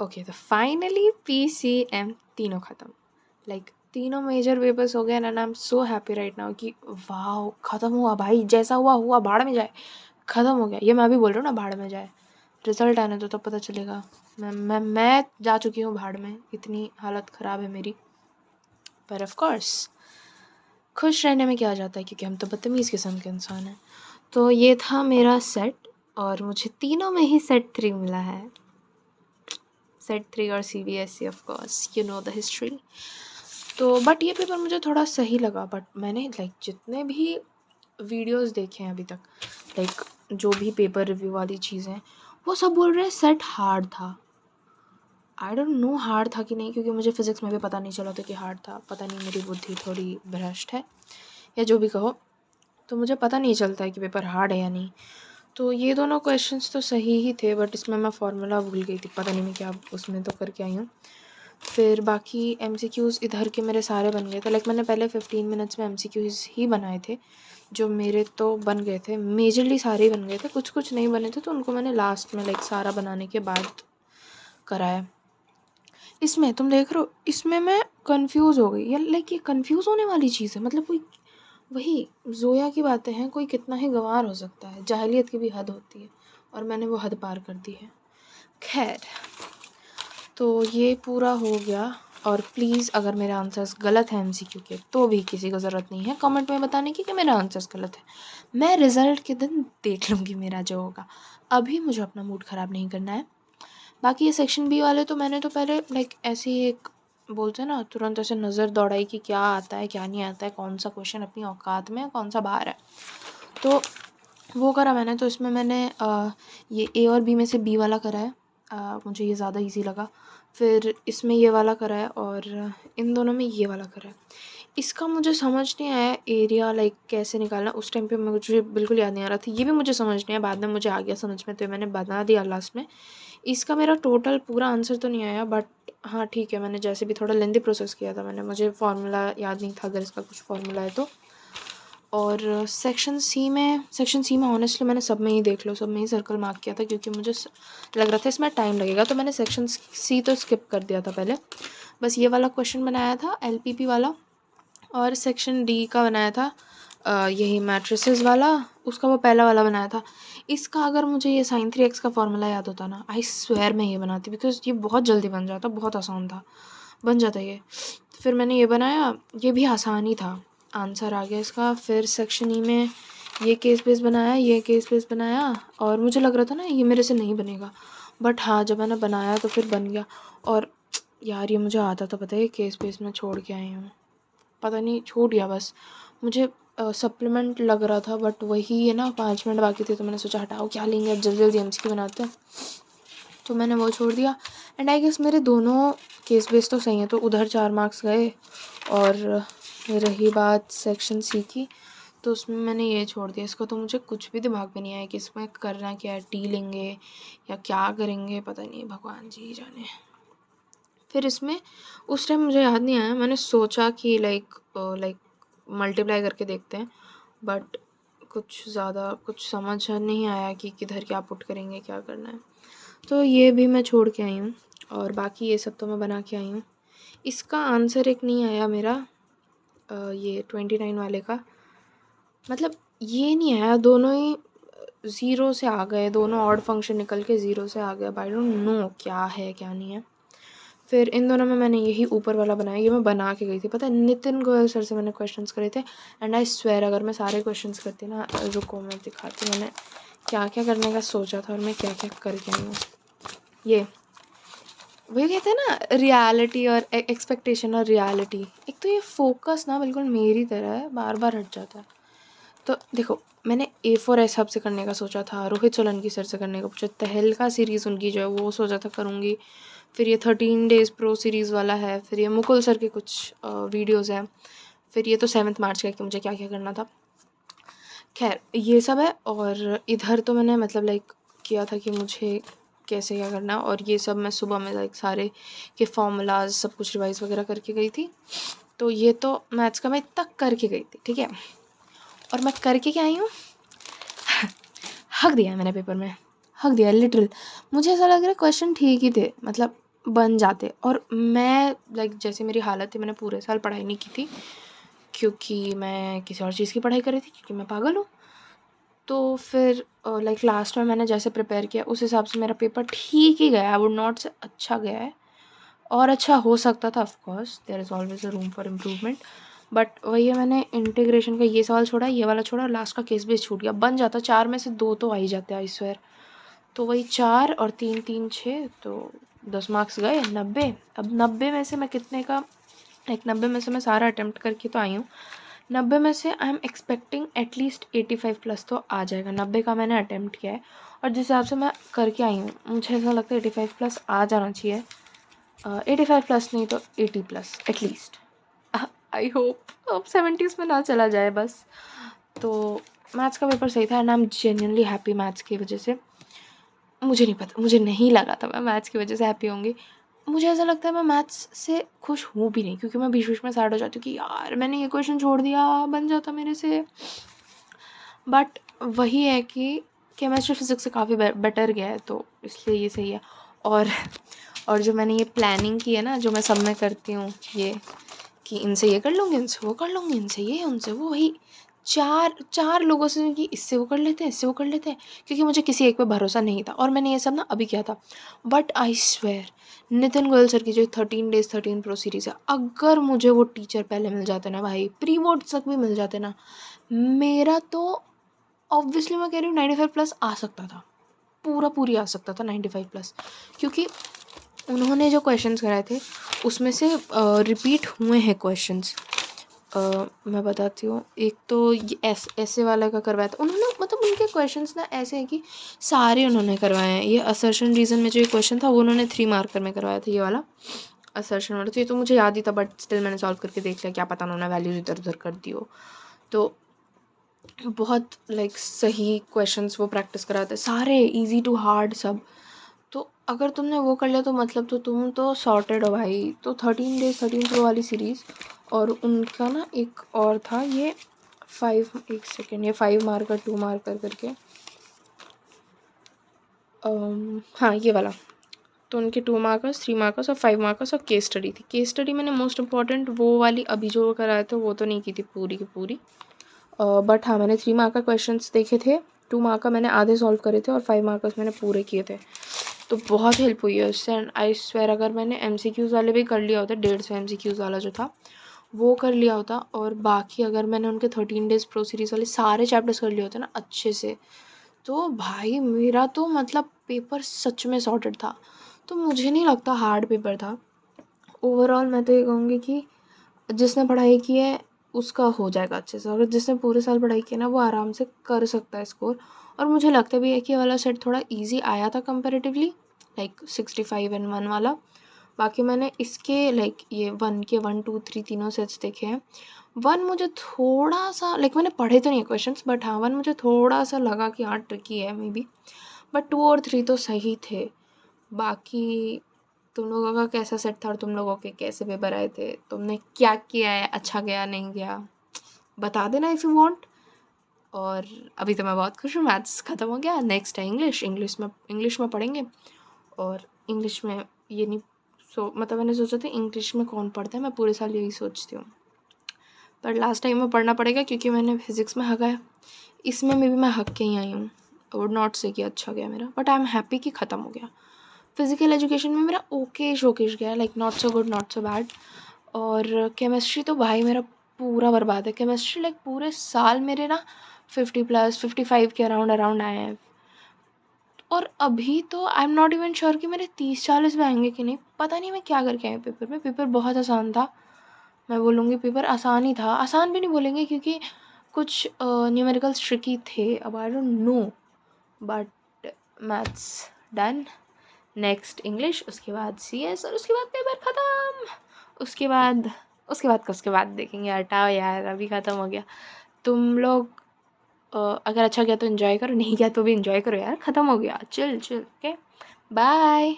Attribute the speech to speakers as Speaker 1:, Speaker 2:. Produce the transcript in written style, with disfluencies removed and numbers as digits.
Speaker 1: Okay, तो finally PCM तीनों ख़त्म। लाइक तीनों मेजर पेपर्स हो गए and I am so happy right now कि वाह ख़त्म हुआ भाई, जैसा हुआ हुआ, भाड़ में जाए, ख़त्म हो गया। ये मैं अभी बोल रही हूँ ना, भाड़ में जाए। रिजल्ट आने दो तब पता चलेगा। मैं जा चुकी हूँ भाड़ में, इतनी हालत ख़राब है मेरी। पर ऑफ कोर्स खुश रहने में क्या जाता है, क्योंकि हम तो बदतमीज़ किस्म के इंसान हैं। तो ये था मेरा सेट, और मुझे तीनों में ही सेट 3 मिला है। सेट 3 और CBSE of course, you know the history. तो बट ये पेपर मुझे थोड़ा सही लगा। बट मैंने लाइक जितने भी वीडियोस देखे हैं अभी तक, लाइक जो भी पेपर रिव्यू वाली चीज़ें, वो सब बोल रहे हैं सेट हार्ड था। आई डोंट नो हार्ड था कि नहीं, क्योंकि मुझे फ़िज़िक्स में भी पता नहीं चला था कि हार्ड था। पता नहीं मेरी बुद्धि थोड़ी भ्रष्ट है या जो भी कहो, तो मुझे पता नहीं चलता है कि पेपर हार्ड है या नहीं। तो ये दोनों क्वेश्चंस तो सही ही थे, बट इसमें मैं फार्मूला भूल गई थी, पता नहीं मैं क्या उसमें तो करके आई हूँ। फिर बाकी MCQs इधर के मेरे सारे बन गए थे। लाइक मैंने पहले 15 मिनट्स में MCQs ही बनाए थे, जो मेरे तो बन गए थे, मेजरली सारे ही बन गए थे। कुछ कुछ नहीं बने थे, तो उनको मैंने लास्ट में लाइक सारा बनाने के बाद कराया। इसमें तुम देख रहे हो, इसमें मैं कंफ्यूज हो गई। या लाइक ये कंफ्यूज होने वाली चीज़ है, मतलब कोई वही जोया की बातें हैं, कोई कितना ही गंवार हो सकता है, जाहिलियत की भी हद होती है, और मैंने वो हद पार कर दी है। खैर, तो ये पूरा हो गया। और प्लीज़ अगर मेरे आंसर्स गलत हैं MCQ के, तो भी किसी को ज़रूरत नहीं है कमेंट में बताने की कि मेरे आंसर्स गलत है। मैं रिज़ल्ट के दिन देख लूँगी मेरा जो होगा। अभी मुझे अपना मूड ख़राब नहीं करना है। बाकी ये सेक्शन B वाले तो मैंने तो पहले लाइक ऐसे ही एक बोलते हैं ना, तुरंत ऐसे नज़र दौड़ाई कि क्या आता है क्या नहीं आता है, कौन सा क्वेश्चन अपनी औकात में है, कौन सा बाहर है, तो वो करा मैंने। तो इसमें मैंने ये A और B में से B वाला करा है। मुझे ये ज़्यादा इजी लगा। फिर इसमें ये वाला करा है, और इन दोनों में ये वाला करा है। इसका मुझे समझ नहीं आया एरिया लाइक कैसे निकालना, उस टाइम पे मुझे बिल्कुल याद नहीं आ रहा था। ये भी मुझे समझ नहीं आया, बाद में मुझे आ गया समझ में, तो मैंने बना दिया लास्ट में। इसका मेरा टोटल पूरा आंसर तो नहीं आया, बट हाँ ठीक है, मैंने जैसे भी थोड़ा लेंदी प्रोसेस किया था मैंने, मुझे फार्मूला याद नहीं था अगर इसका कुछ फार्मूला है तो। और सेक्शन सी में ऑनेस्टली मैंने सब में ही देख लो, सब में ही सर्कल मार्क किया था, क्योंकि मुझे लग रहा था इसमें टाइम लगेगा, तो मैंने सेक्शन C तो स्किप कर दिया था पहले। बस ये वाला क्वेश्चन बनाया था LPP वाला, और सेक्शन D का बनाया था यही मैट्रिसेस वाला, उसका वो पहला वाला बनाया था। इसका अगर मुझे ये sin 3x का फार्मूला याद होता ना, आई स्वेयर मैं ये बनाती, बिकॉज ये बहुत जल्दी बन जाता, बहुत आसान था, बन जाता ये। फिर मैंने ये बनाया, ये भी आसान ही था, आंसर आ गया इसका। फिर सेक्शन E में ये केस बेस बनाया, ये केस बेस बनाया, और मुझे लग रहा था ना ये मेरे से नहीं बनेगा, बट हाँ जब मैंने बनाया तो फिर बन गया। और यार ये मुझे आता था, पता है केस बेस में छोड़ के आई हूँ, पता नहीं छूट गया बस। मुझे सप्लीमेंट लग रहा था, बट वही है ना 5 मिनट बाकी थे, तो मैंने सोचा हटाओ क्या लेंगे, अब जल्दी जल्दी MCQ बनाते हैं, तो मैंने वो छोड़ दिया। एंड आई गेस मेरे दोनों केस बेस तो सही हैं, तो उधर 4 मार्क्स गए। और रही बात सेक्शन C की, तो उसमें मैंने ये छोड़ दिया। इसको तो मुझे कुछ भी दिमाग में नहीं आया कि इसमें करना क्या है, T लेंगे या क्या करेंगे, पता नहीं, भगवान जी जाने। फिर इसमें उस टाइम मुझे याद नहीं आया, मैंने सोचा कि लाइक मल्टीप्लाई करके देखते हैं, बट कुछ ज़्यादा कुछ समझ नहीं आया कि किधर क्या पुट करेंगे, क्या करना है, तो ये भी मैं छोड़ के आई हूँ। और बाकी ये सब तो मैं बना के आई हूँ। इसका आंसर एक नहीं आया मेरा, ये 29 वाले का, मतलब ये नहीं आया, दोनों ही 0 से आ गए, दोनों ऑड फंक्शन निकल के 0 से आ गया। आई डोंट नो क्या है क्या नहीं है। फिर इन दोनों में मैंने यही ऊपर वाला बनाया, ये मैं बना के गई थी, पता है नितिन गोयल सर से मैंने क्वेश्चंस करे थे। एंड आई स्वेयर अगर मैं सारे क्वेश्चंस करती ना, रुको मैं दिखाती, मैंने क्या क्या करने का सोचा था और मैं क्या क्या करके आई हूँ। ये वही कहते हैं ना, रियलिटी और एक्सपेक्टेशन और रियलिटी, एक तो ये फोकस ना बिल्कुल मेरी तरह है, बार बार हट जाता है। तो देखो, मैंने A4 हिसाब से करने का सोचा था, रोहित सोलंकी सर से करने का पूछा, तहलका सीरीज़ उनकी जो है वो सोचा था करूँगी। फिर ये 13 डेज़ प्रो सीरीज़ वाला है, फिर ये मुकुल सर के कुछ वीडियोज़ हैं, फिर ये तो 7 मार्च का कि मुझे क्या क्या करना था। खैर ये सब है। और इधर तो मैंने मतलब लाइक किया था कि मुझे कैसे क्या करना है, और ये सब मैं सुबह में लाइक सारे के फॉर्मूलाज सब कुछ रिवाइज़ वगैरह करके गई थी। तो ये तो मैथ्स का मैं इतना करके गई थी, ठीक है। और मैं करके क्या आई हूँ, हक दिया मैंने पेपर में, हक दिया लिटरल। मुझे ऐसा लग रहा है क्वेश्चन ठीक ही थे, मतलब बन जाते। और मैं लाइक जैसे मेरी हालत थी, मैंने पूरे साल पढ़ाई नहीं की थी क्योंकि मैं किसी और चीज़ की पढ़ाई कर रही थी, क्योंकि मैं पागल हूँ। तो फिर लाइक लास्ट में मैंने जैसे प्रिपेयर किया उस हिसाब से मेरा पेपर ठीक ही गया। आई वुड नॉट से अच्छा गया है, और अच्छा हो सकता था। Of course there is always a room for improvement, but वही है, मैंने इंटीग्रेशन का ये सवाल छोड़ा, ये वाला छोड़ा, लास्ट का केस बेस छूट गया। बन जाता 4 में से 2 तो आ ही जाते, आई स्वेयर। तो वही 4 और 3 3 6, तो 10 मार्क्स गए, 90। अब 90 में से मैं कितने का, लाइक 90 में से मैं सारा अटेम्प्ट करके तो आई हूँ। 90 में से I am expecting at least 85 plus तो आ जाएगा। 90 का मैंने अटेम्प्ट किया है, और जिस हिसाब से मैं करके आई हूँ मुझे ऐसा लगता है 85 प्लस आ जाना चाहिए। 85 प्लस नहीं तो 80 प्लस एटलीस्ट। आई होप अब 70s में ना चला जाए बस। तो मैथ्स का पेपर सही था, and I am genuinely happy maths की वजह से। मुझे नहीं पता, मुझे नहीं लगा था मैं मैथ्स की वजह से हैप्पी होंगी। मुझे ऐसा लगता है मैं मैथ्स से खुश हूँ भी नहीं, क्योंकि मैं बीच-बीच में सैड हो जाती हूँ कि यार मैंने ये क्वेश्चन छोड़ दिया, बन जाता मेरे से। बट वही है कि केमिस्ट्री फिज़िक्स से काफ़ी बेटर गया है, तो इसलिए ये सही है। और और जो मैंने ये प्लानिंग की है ना, जो मैं सब में करती हूँ, ये कि इनसे ये कर लूँगी, इनसे वो कर लूँगी, इनसे ये, उनसे वो, वही 4 लोगों से कि इससे वो कर लेते हैं, इससे वो कर लेते हैं, क्योंकि मुझे किसी एक पे भरोसा नहीं था, और मैंने ये सब ना अभी किया था। But I swear, Nitin Goyal sir की जो 13 डेज़ 13 प्रो सीरीज़ है, अगर मुझे वो टीचर पहले मिल जाते ना भाई, प्री बोर्ड्स तक भी मिल जाते ना, मेरा तो ऑब्वियसली मैं कह रही हूँ 95 प्लस आ सकता था, पूरी आ सकता था 95 प्लस। क्योंकि उन्होंने जो क्वेश्चंस कराए थे उसमें से रिपीट हुए हैं क्वेश्चंस। मैं बताती हूँ, एक तो ये ऐसे वाला का करवाया था उन्होंने, मतलब उनके क्वेश्चंस ना ऐसे हैं कि सारे उन्होंने करवाए हैं। ये असर्शन रीज़न में जो ये क्वेश्चन था वो उन्होंने 3 मार्कर में करवाया था, ये वाला असर्शन वाला। तो ये तो मुझे याद ही था, बट स्टिल मैंने सॉल्व करके देख लिया, क्या पता उन्होंने वैल्यूज इधर उधर कर दी हो। तो बहुत लाइक सही क्वेश्चंस वो प्रैक्टिस कराते, सारे इजी टू हार्ड सब। तो अगर तुमने वो कर लिया तो मतलब तो तुम तो सॉर्टेड हो भाई। तो 13 डेज 13 प्रो वाली सीरीज़, और उनका ना एक और था ये 5, एक सेकेंड, ये 5 मार्कर 2 मार्कर करके, हाँ ये वाला। तो उनके 2 मार्कर्स 3 मार्कर्स और 5 मार्कर्स, और केस स्टडी थी। केस स्टडी मैंने मोस्ट इंपॉर्टेंट वो वाली अभी जो कराए थे वो तो नहीं की थी पूरी की पूरी, बट हाँ मैंने 3 मार्क का क्वेश्चंस देखे थे, 2 मार्क का मैंने आधे सॉल्व करे थे, और 5 मार्कर्स मैंने पूरे किए थे। तो बहुत हेल्प हुई है उससे। एंड आई स्वेयर अगर मैंने एमसीक्यूज़ वाले भी कर लिया होता, 150 एमसीक्यूज़ वाला जो था वो कर लिया होता, और बाकी अगर मैंने उनके 13 डेज़ प्रो सीरीज़ वाले सारे चैप्टर्स कर लिए होते ना अच्छे से, तो भाई मेरा तो मतलब पेपर सच में सॉर्टेड था। तो मुझे नहीं लगता हार्ड पेपर था। ओवरऑल मैं तो ये कहूँगी कि जिसने पढ़ाई की है उसका हो जाएगा अच्छे से, और जिसने पूरे साल पढ़ाई की है ना वो आराम से कर सकता है स्कोर। और मुझे लगता भी है कि ये वाला सेट थोड़ा इजी आया था कंपैरेटिवली, लाइक 65 एंड 1 वाला। बाकी मैंने इसके लाइक ये 1 के 1 2 3 तीनों सेट्स देखे हैं। 1 मुझे थोड़ा सा लाइक मैंने पढ़े तो नहीं है क्वेश्चंस, बट हाँ 1 मुझे थोड़ा सा लगा कि हाँ ट्रिकी है मे बी, बट 2 और 3 तो सही थे। बाकी तुम लोगों का कैसा सेट था, और तुम लोगों के कैसे पेपर आए थे, तुमने क्या किया है, अच्छा गया नहीं गया, बता देना इफ़ यू वांट। और अभी तो मैं बहुत खुश हूँ, मैथ्स ख़त्म हो गया, नेक्स्ट है इंग्लिश। इंग्लिश में पढ़ेंगे, और इंग्लिश में ये नहीं मतलब मैंने सोचा था इंग्लिश में कौन पढ़ता है, मैं पूरे साल यही सोचती हूँ, पर लास्ट टाइम में पढ़ना पड़ेगा क्योंकि मैंने फिज़िक्स में हक है। इसमें भी मैं हक के ही आई हूँ, वुड नॉट से कि अच्छा गया मेरा, बट आई एम हैप्पी कि ख़त्म हो गया। फिज़िकल एजुकेशन में मेरा ओकेश गया, like not so good not so bad. और केमिस्ट्री तो भाई मेरा पूरा बर्बाद है। केमिस्ट्री लाइक पूरे साल मेरे ना 50 प्लस 55 के अराउंड आए हैं, और अभी तो I am not even sure कि मेरे 30-40 में आएंगे कि नहीं, पता नहीं मैं क्या करके आई पेपर में। पेपर बहुत आसान था, मैं बोलूँगी पेपर आसान ही था, आसान भी नहीं बोलेंगे क्योंकि कुछ न्यूमेरिकल्स ट्रिकी थे, अब I don't know. But maths done, next English, उसके बाद सीएस, और उसके बाद पेपर ख़त्म। उसके बाद देखेंगे, हटाओ यार अभी ख़त्म हो गया। तुम लोग अगर अच्छा गया तो एंजॉय करो, नहीं गया तो भी एंजॉय करो यार, ख़त्म हो गया, चिल चिल। Okay, bye.